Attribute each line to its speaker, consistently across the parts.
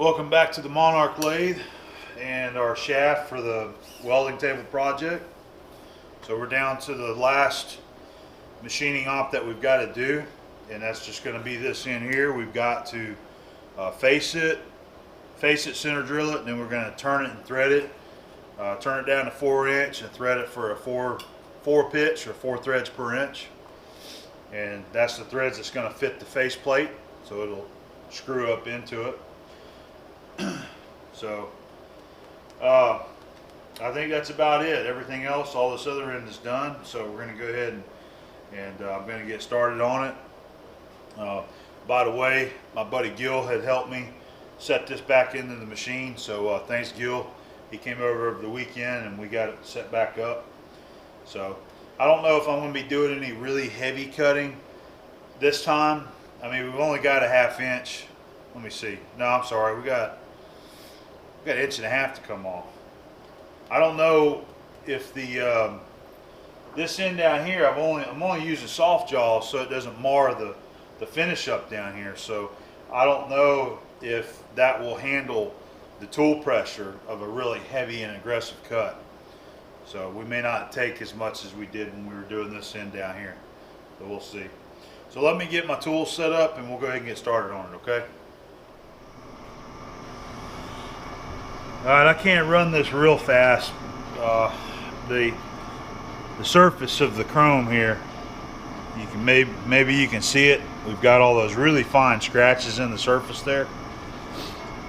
Speaker 1: Welcome back to the Monarch lathe and our shaft for the welding table project. So we're down to the last machining op that we've got to do, and that's just going to be this in here. We've got to face it, center drill it, and then we're going to turn it and thread it. Turn it down to 4" and thread it for a four pitch or 4 threads per inch. And that's the threads that's going to fit the face plate, so it'll screw up into it. So I think that's about it. Everything else, all this other end is done. So we're going to go ahead and I'm going to get started on it. By the way, my buddy Gil had helped me set this back into the machine. So thanks, Gil. He came over the weekend and we got it set back up. So I don't know if I'm going to be doing any really heavy cutting this time. I mean, we've only got a 1/2 inch. Let me see. No, I'm sorry. We got 1.5 inches to come off. I don't know if the this end down here, I'm only using soft jaws so it doesn't mar the finish up down here. So I don't know if that will handle the tool pressure of a really heavy and aggressive cut. So we may not take as much as we did when we were doing this end down here. So we'll see. So let me get my tools set up and we'll go ahead and get started on it, okay? Alright, I can't run this real fast. The surface of the chrome here, you can maybe you can see it. We've got all those really fine scratches in the surface there,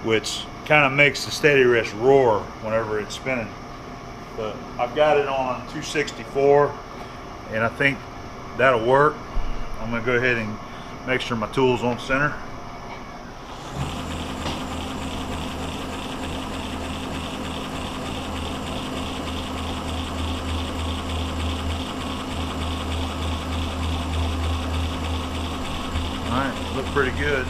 Speaker 1: which kind of makes the steady wrist roar whenever it's spinning. But I've got it on 264 and I think that'll work. I'm going to go ahead and make sure my tool's on center. Alright, look pretty good.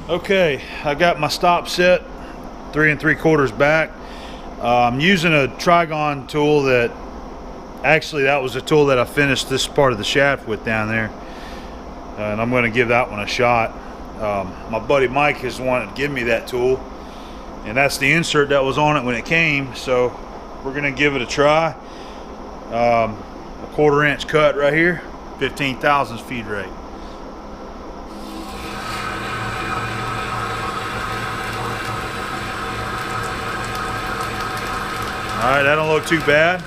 Speaker 1: Okay, I got my stop set 3 3/4 back. I'm using a Trigon tool that was a tool that I finished this part of the shaft with down there, and I'm going to give that one a shot. My buddy Mike has wanted to give me that tool, and that's the insert that was on it when it came, so we're going to give it a try. A 1/4 inch cut right here, 15 thousandths feed rate. Alright, that don't look too bad.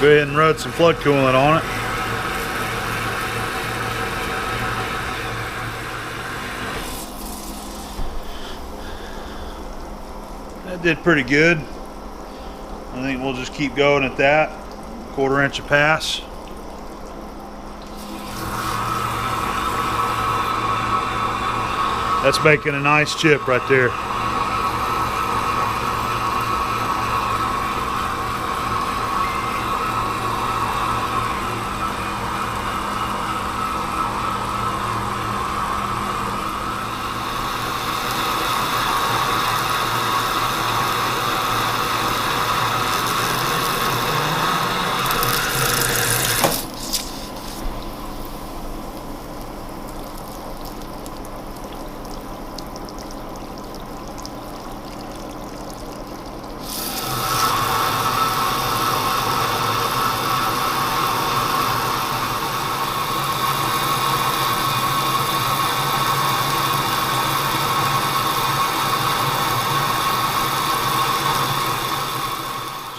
Speaker 1: Go ahead and run some flood coolant on it. That did pretty good. I think we'll just keep going at that. 1/4 inch a pass. That's making a nice chip right there.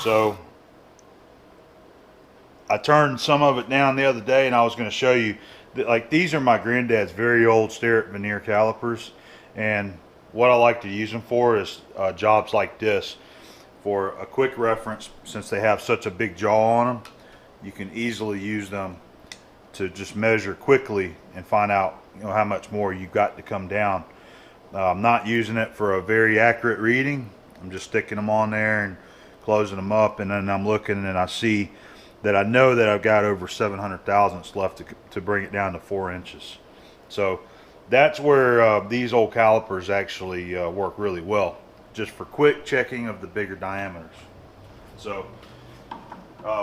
Speaker 1: So I turned some of it down the other day, and I was going to show you that, like, these are my granddad's very old Starrett veneer calipers, and what I like to use them for is jobs like this. For a quick reference, since they have such a big jaw on them, you can easily use them to just measure quickly and find out, you know, how much more you've got to come down. I'm not using it for a very accurate reading. I'm just sticking them on there and closing them up, and then I'm looking and I see that I know that I've got over 700 thousandths left to bring it down to 4 inches. So that's where these old calipers actually work really well, just for quick checking of the bigger diameters. So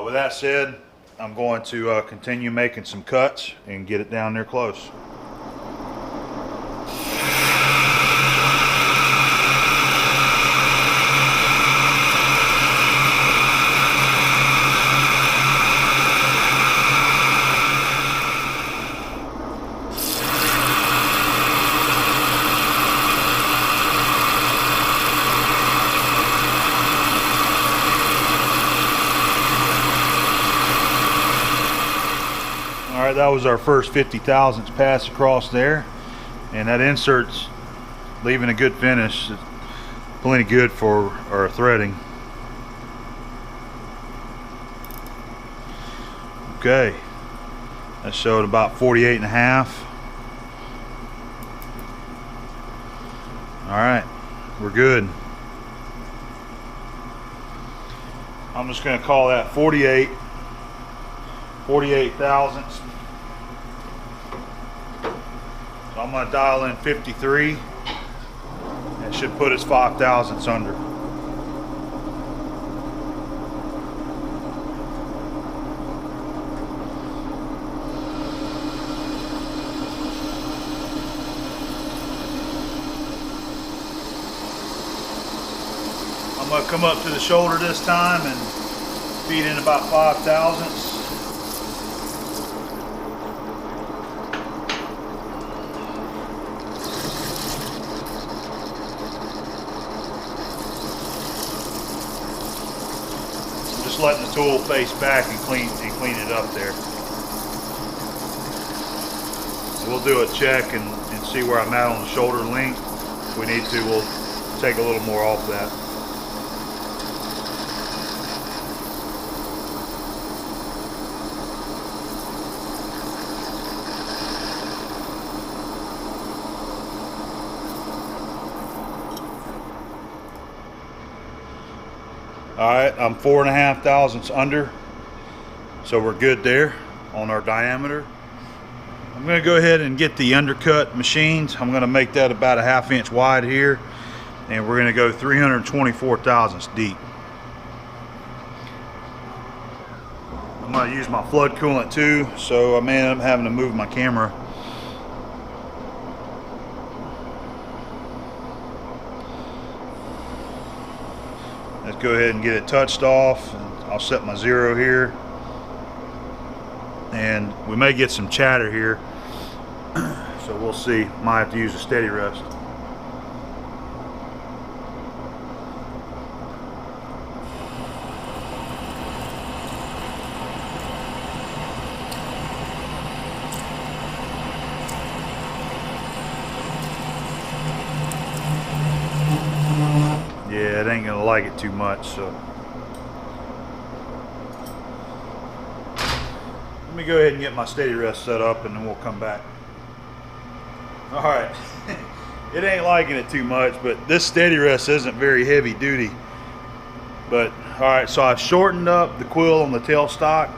Speaker 1: with that said, I'm going to continue making some cuts and get it down there close. All right, that was our first 50 thousandths pass across there, and that insert's leaving a good finish. It's plenty good for our threading. Okay, that showed about 48 and a half. All right, we're good. I'm just going to call that 48 thousandths. So I'm going to dial in 53. That should put us 5 thousandths under. I'm going to come up to the shoulder this time and feed in about 5 thousandths. Just letting the tool face back and clean it up there. We'll do a check and see where I'm at on the shoulder length. If we need to, we'll take a little more off that. All right, I'm 4.5 thousandths under, so we're good there on our diameter. I'm going to go ahead and get the undercut machined. I'm going to make that about a 1/2 inch wide here, and we're going to go 324 thousandths deep. I'm going to use my flood coolant too, so I may end up having to move my camera. Let's go ahead and get it touched off. I'll set my 0 here, and we may get some chatter here, so we'll see. Might have to use a steady rest. Yeah, it ain't gonna like it too much, so let me go ahead and get my steady rest set up, and then we'll come back. All right, it ain't liking it too much, but this steady rest isn't very heavy duty. But all right, so I've shortened up the quill on the tailstock,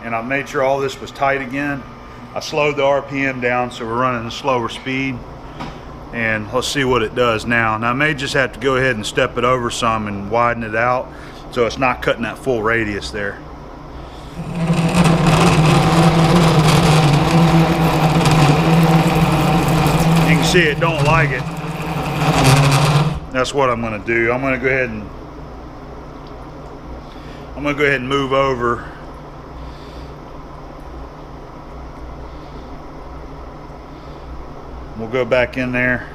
Speaker 1: and I made sure all this was tight again. I slowed the RPM down, so we're running a slower speed. And let's see what it does now. Now I may just have to go ahead and step it over some and widen it out so it's not cutting that full radius there. You can see it don't like it. That's what I'm going to do. I'm going to go ahead and move over. We'll go back in there.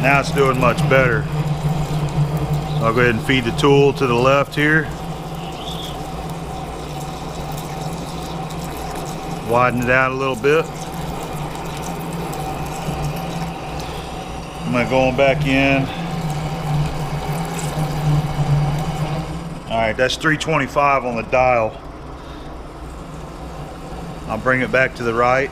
Speaker 1: Now it's doing much better. So I'll go ahead and feed the tool to the left here. Widen it out a little bit. I'm going back in. Alright, that's 325 on the dial. I'll bring it back to the right.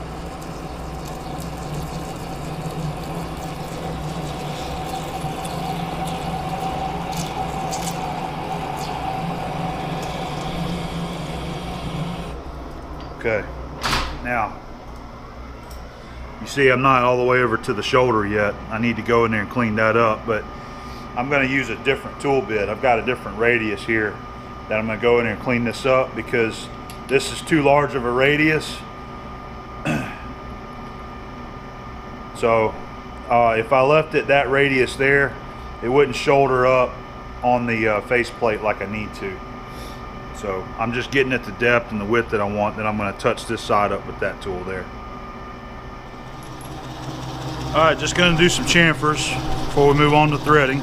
Speaker 1: Okay, now you see I'm not all the way over to the shoulder yet. I need to go in there and clean that up, but I'm going to use a different tool bit. I've got a different radius here that I'm going to go in there and clean this up because this is too large of a radius. So if I left it that radius there, it wouldn't shoulder up on the faceplate like I need to. So I'm just getting at the depth and the width that I want. Then I'm going to touch this side up with that tool there. Alright, just going to do some chamfers before we move on to threading.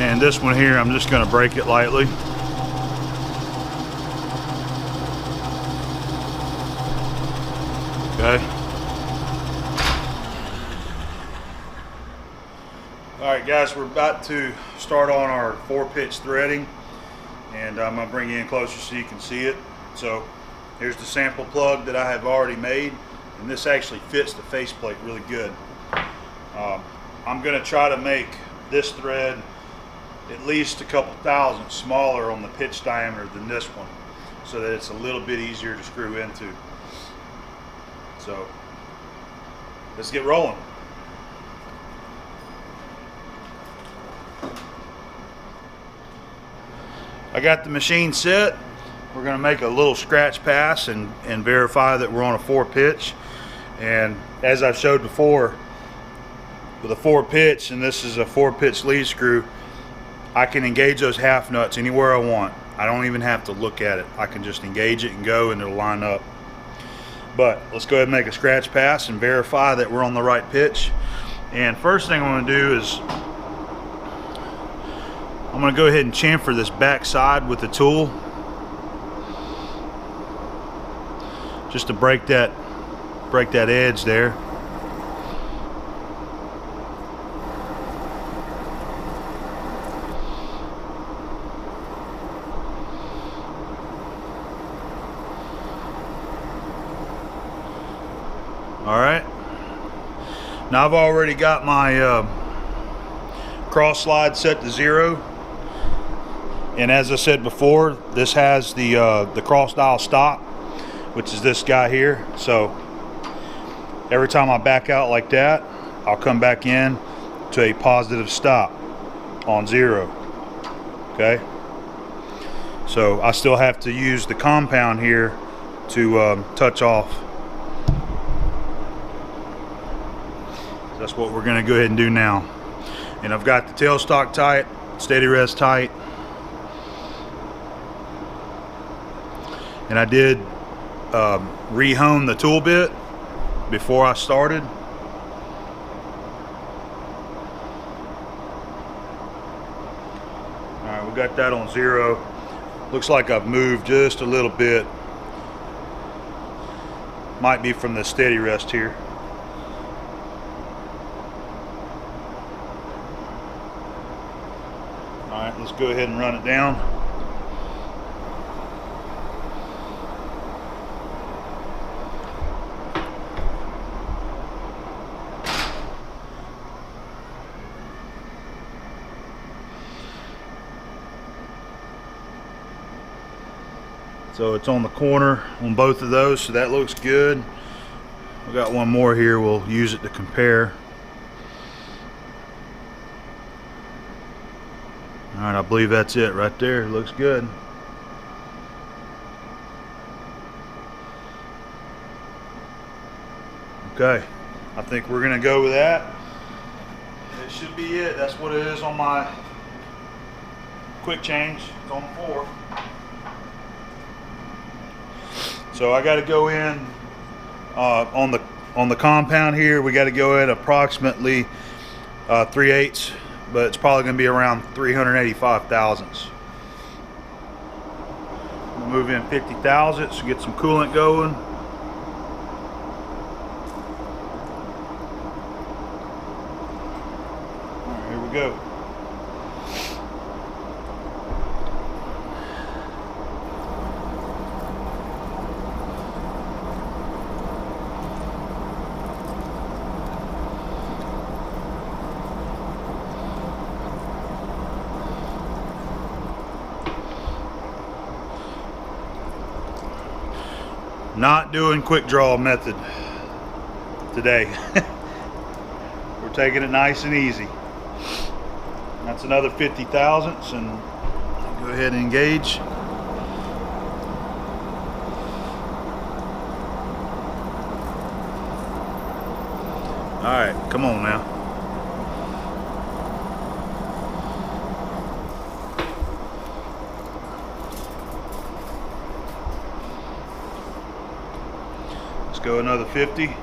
Speaker 1: And this one here, I'm just going to break it lightly. Okay. Alright guys, we're about to start on our 4-pitch threading, and I'm going to bring you in closer so you can see it. So here's the sample plug that I have already made, and this actually fits the faceplate really good. I'm going to try to make this thread at least a couple thousand smaller on the pitch diameter than this one, so that it's a little bit easier to screw into. So let's get rolling. I got the machine set. We're going to make a little scratch pass and verify that we're on a 4-pitch. And as I've showed before, with a 4-pitch, and this is a 4-pitch lead screw, I can engage those half nuts anywhere I want. I don't even have to look at it. I can just engage it and go, and it'll line up. But let's go ahead and make a scratch pass and verify that we're on the right pitch. And first thing I'm going to do is I'm going to go ahead and chamfer this back side with the tool, just to break that edge there. All right. Now I've already got my cross slide set to 0. And as I said before, this has the cross dial stop, which is this guy here. So every time I back out like that, I'll come back in to a positive stop on 0. Okay. So I still have to use the compound here to touch off. That's what we're going to go ahead and do now. And I've got the tailstock tight, steady rest tight. And I did re-hone the tool bit before I started. Alright, we got that on 0. Looks like I've moved just a little bit. Might be from the steady rest here. Alright, let's go ahead and run it down. So it's on the corner on both of those, so that looks good. We got one more here, we'll use it to compare. Alright, I believe that's it right there. Looks good. Okay, I think we're gonna go with that. It should be it. That's what it is on my quick change. It's on 4. So So I got to go in on the compound here. We got to go in approximately 3/8, but it's probably going to be around 385 thousandths. We'll move in 50 thousandths to get some coolant going. All right, here we go. Not doing quick draw method today. We're taking it nice and easy. That's another 50 thousandths, and go ahead and engage. All right, come on now. Go another 50.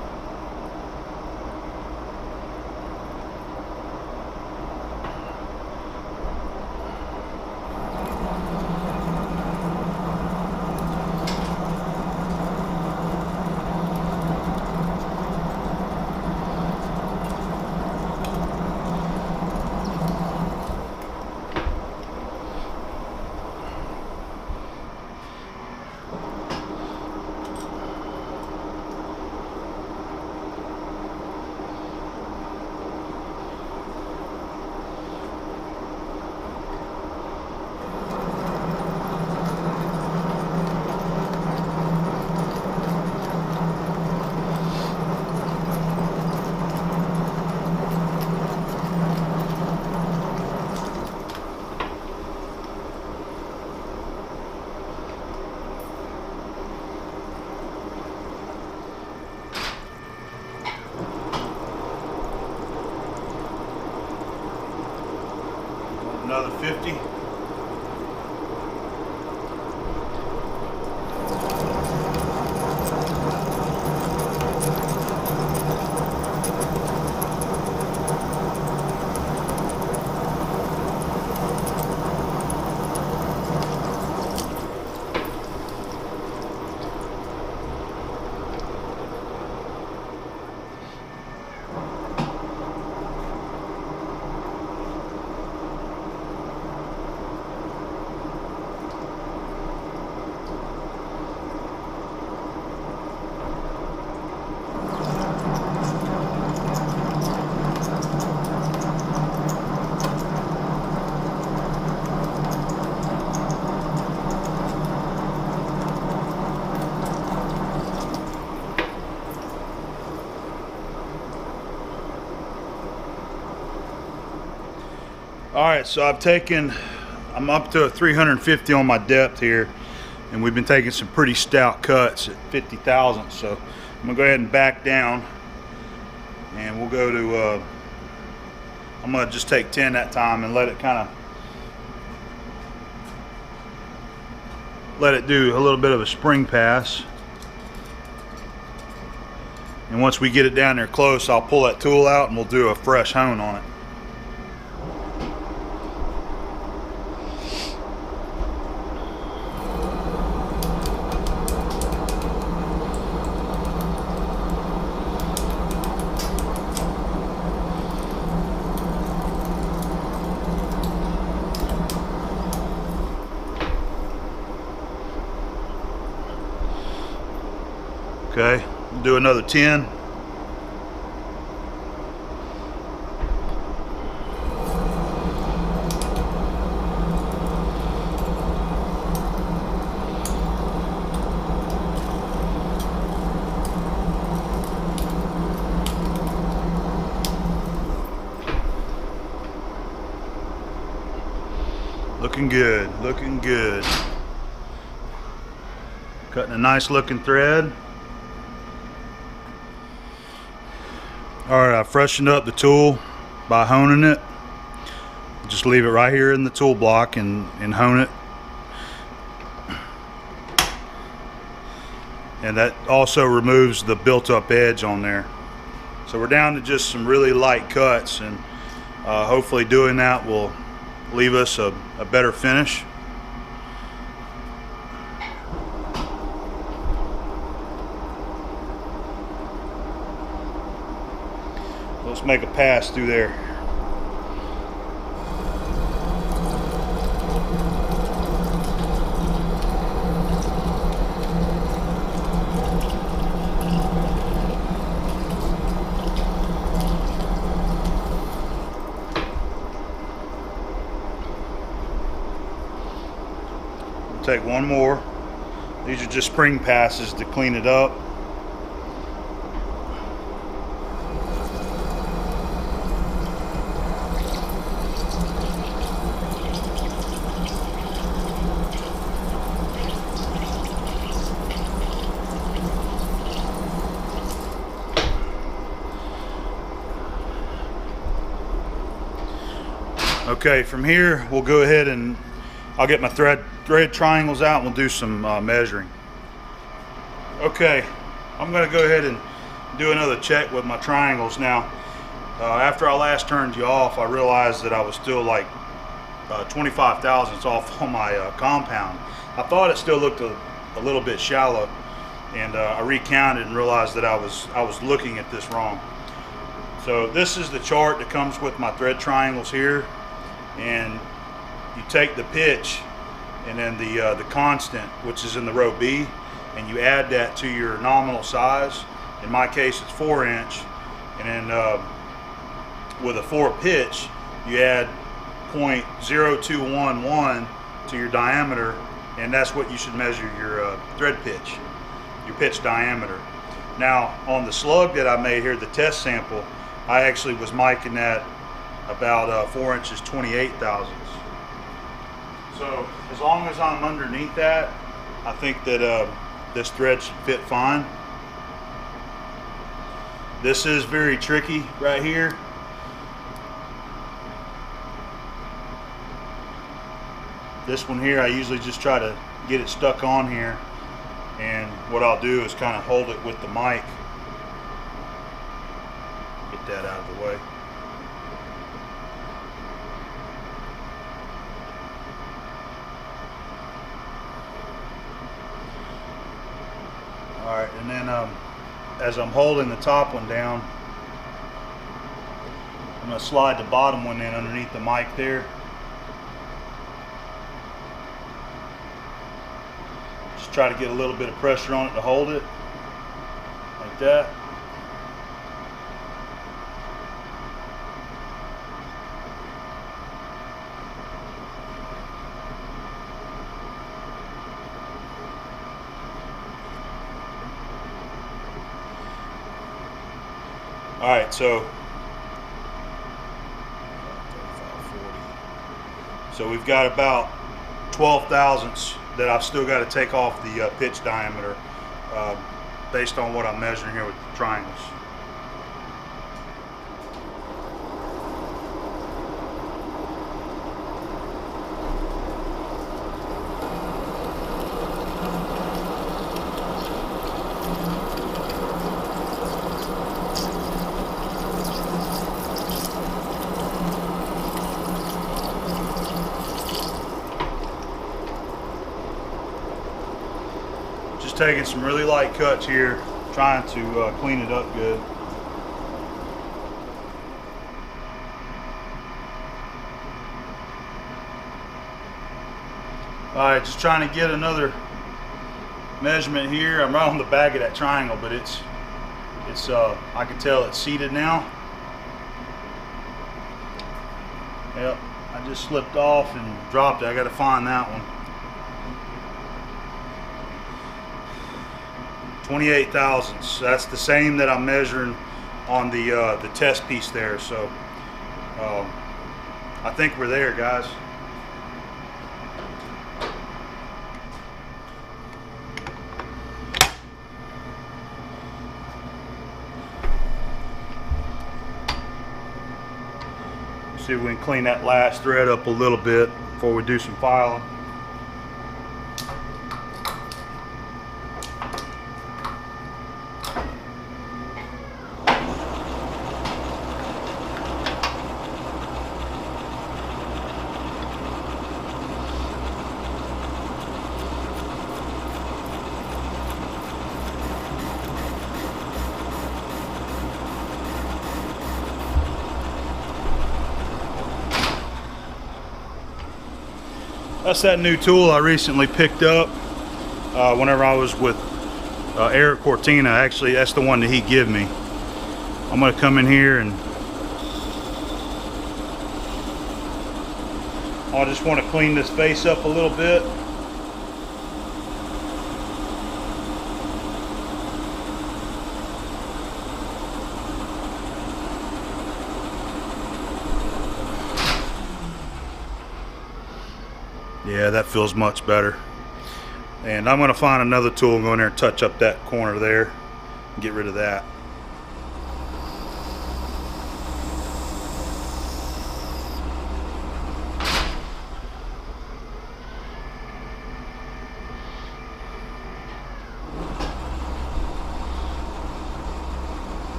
Speaker 1: Another 50. All right, so I'm up to a 350 on my depth here, and we've been taking some pretty stout cuts at 50 thousandths. So I'm gonna go ahead and back down, and we'll go to, I'm gonna just take 10 that time and let it do a little bit of a spring pass. And once we get it down there close, I'll pull that tool out and we'll do a fresh hone on it. Okay, we'll do another 10. Looking good, looking good. Cutting a nice looking thread. Alright, I freshened up the tool by honing it. Just leave it right here in the tool block and hone it. and that also removes the built-up edge on there. So we're down to just some really light cuts, and hopefully doing that will leave us a better finish. Let's make a pass through there. Take one more. These are just spring passes to clean it up. Okay, from here we'll go ahead and I'll get my thread triangles out and we'll do some measuring. Okay, I'm going to go ahead and do another check with my triangles now. After I last turned you off, I realized that I was still like 25 thousandths off on my compound. I thought it still looked a little bit shallow, and I recounted and realized that I was looking at this wrong. So this is the chart that comes with my thread triangles here, and you take the pitch and then the constant, which is in the row B, and you add that to your nominal size. In my case, it's 4 inch, and then with a 4 pitch, you add 0.0211 to your diameter, and that's what you should measure your thread pitch, your pitch diameter. Now, on the slug that I made here, the test sample, I actually was miking that about 4 inches 28 thousandths. So as long as I'm underneath that, I think that this thread should fit fine. This is very tricky right here. This one here, I usually just try to get it stuck on here, and what I'll do is kind of hold it with the mic. Get that out of the way. All right, and then as I'm holding the top one down, I'm going to slide the bottom one in underneath the mic there. Just try to get a little bit of pressure on it to hold it, like that. All right, so we've got about 12 thousandths that I've still got to take off the pitch diameter based on what I'm measuring here with the triangles. Taking some really light cuts here, trying to clean it up good. Alright, just trying to get another measurement here. I'm right on the back of that triangle, but it's I can tell it's seated now. Yep, I just slipped off and dropped it. I got to find that one. 28 thousandths. That's the same that I'm measuring on the test piece there. So I think we're there, guys. See if we can clean that last thread up a little bit before we do some filing. That's that new tool I recently picked up whenever I was with Eric Cortina. Actually, that's the one that he gave me. I'm going to come in here and I just want to clean this face up a little bit. Yeah, that feels much better. And I'm going to find another tool and go in there and touch up that corner there and get rid of that.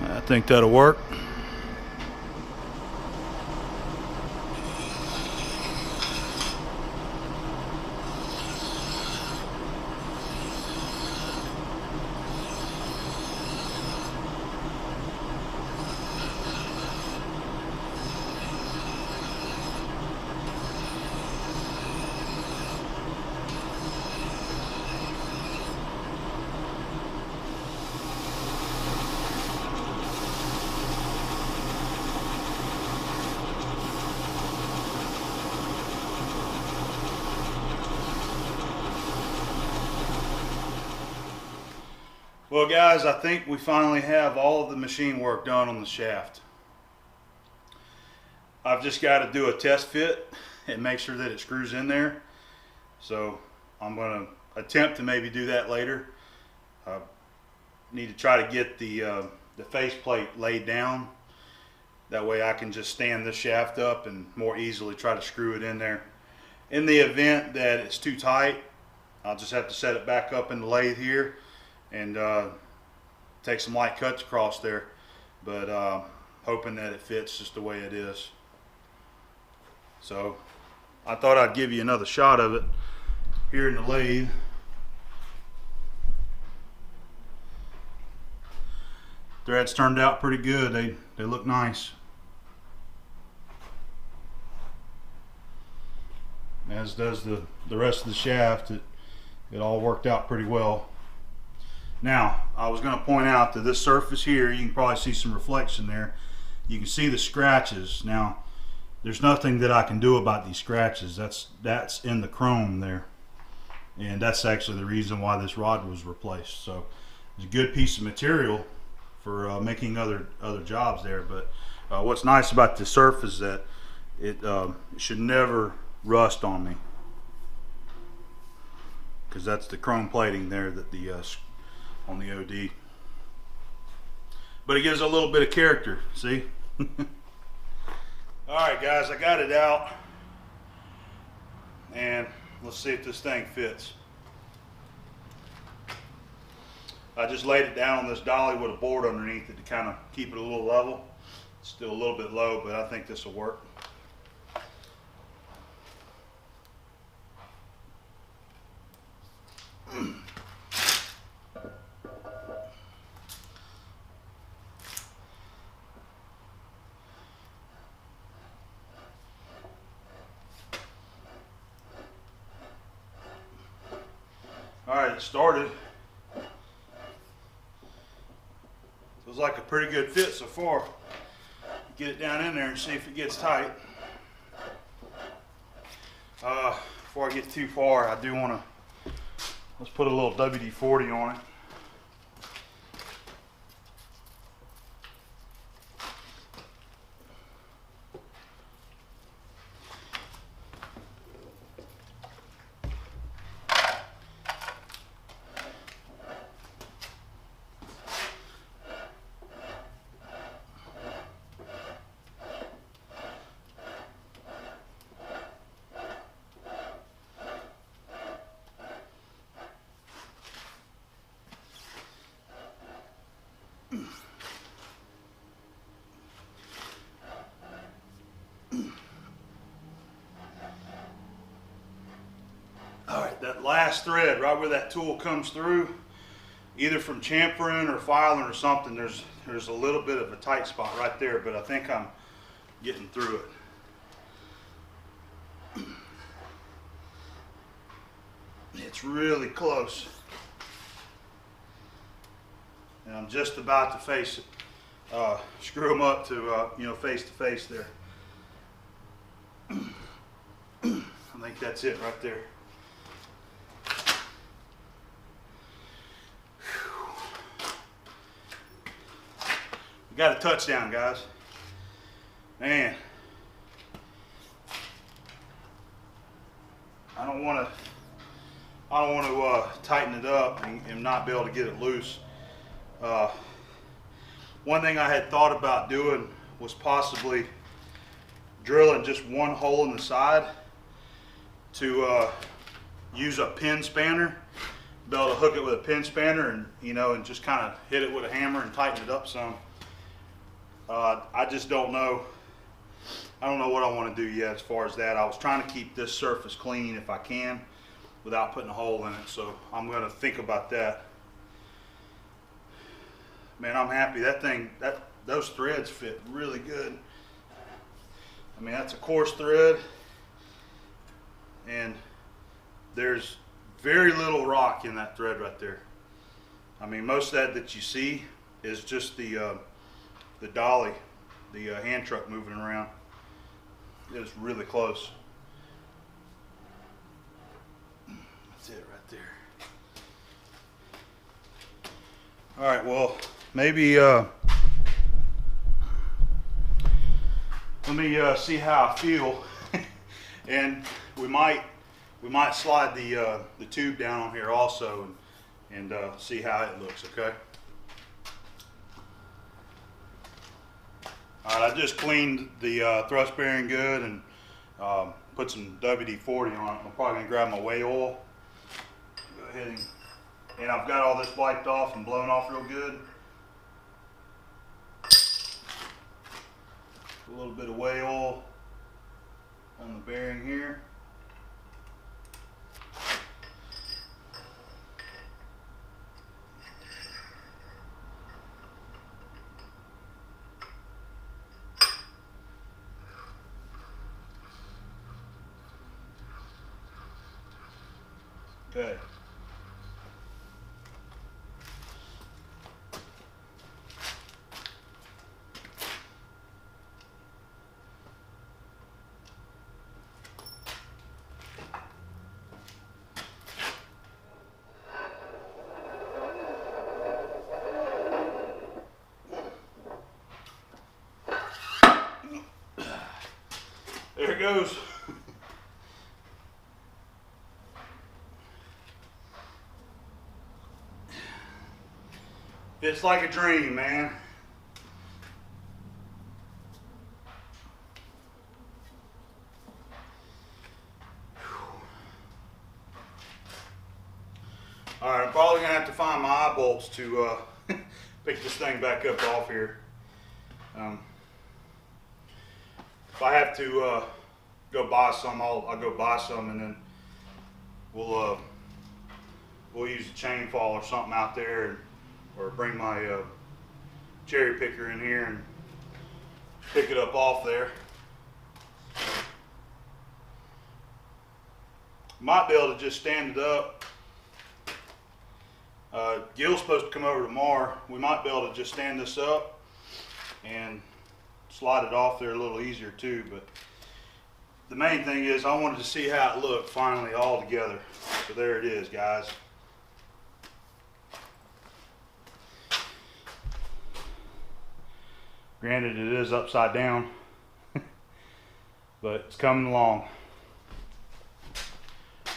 Speaker 1: I think that'll work. Well guys, I think we finally have all of the machine work done on the shaft. I've just got to do a test fit and make sure that it screws in there. So I'm going to attempt to maybe do that later. I need to try to get the face plate laid down. That way I can just stand this shaft up and more easily try to screw it in there. In the event that it's too tight, I'll just have to set it back up in the lathe here and take some light cuts across there, but hoping that it fits just the way it is. So I thought I'd give you another shot of it here in the lathe. Threads turned out pretty good. They look nice, as does the rest of the shaft. It all worked out pretty well. Now, I was going to point out that this surface here, you can probably see some reflection there. You can see the scratches. Now, there's nothing that I can do about these scratches. That's in the chrome there. And that's actually the reason why this rod was replaced. So, it's a good piece of material for making other jobs there. But what's nice about the surface is that it should never rust on me, because that's the chrome plating there that the on the OD. But it gives a little bit of character, see? Alright guys, I got it out, and let's see if this thing fits. I just laid it down on this dolly with a board underneath it to kind of keep it a little level. It's still a little bit low, but I think this will work. Alright, it started. Feels like a pretty good fit so far. Get it down in there and see if it gets tight. Before I get too far, I do want to, let's put a little WD-40 on it. Alright, that last thread, right where that tool comes through, either from chamfering or filing or something, there's a little bit of a tight spot right there, but I think I'm getting through it. It's really close. And I'm just about to face it. Screw them up to, you know, face to face there. I think that's it right there. We got a touchdown, guys. Man, I don't want to tighten it up and not be able to get it loose. One thing I had thought about doing was possibly drilling just one hole in the side to use a pin spanner, be able to hook it with a pin spanner, and you know, and just kind of hit it with a hammer and tighten it up some. I just don't know. I don't know what I want to do yet as far as that. I was trying to keep this surface clean if I can without putting a hole in it, so I'm going to think about that. Man, I'm happy. That thing, those threads fit really good. I mean, that's a coarse thread, and there's very little rock in that thread right there. I mean, most of that you see is just the dolly, the hand truck moving around. It's really close. That's it right there. All right, well, maybe let me see how I feel, and we might slide the tube down on here also and see how it looks. Okay. All right, I just cleaned the thrust bearing good and put some WD-40 on it. I'm probably gonna grab my whey oil. Go ahead and I've got all this wiped off and blown off real good. A little bit of whey oil on the bearing here. Okay. There it goes. It's like a dream, man. All right, I'm probably gonna have to find my eye bolts to pick this thing back up off here. If I have to go buy some, I'll go buy some, and then we'll use a chain fall or something out there, or bring my cherry picker in here and pick it up off there. Might be able to just stand it up. Gil's supposed to come over tomorrow. We might be able to just stand this up and slide it off there a little easier too, but the main thing is I wanted to see how it looked finally all together. So there it is, guys. Granted, it is upside down, but it's coming along.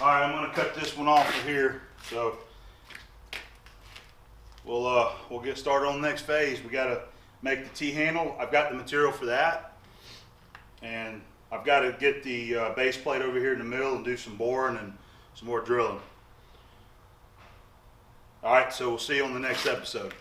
Speaker 1: All right, I'm going to cut this one off of here, so we'll get started on the next phase. We got to make the T-handle. I've got the material for that, and I've got to get the base plate over here in the middle and do some boring and some more drilling. All right, so we'll see you on the next episode.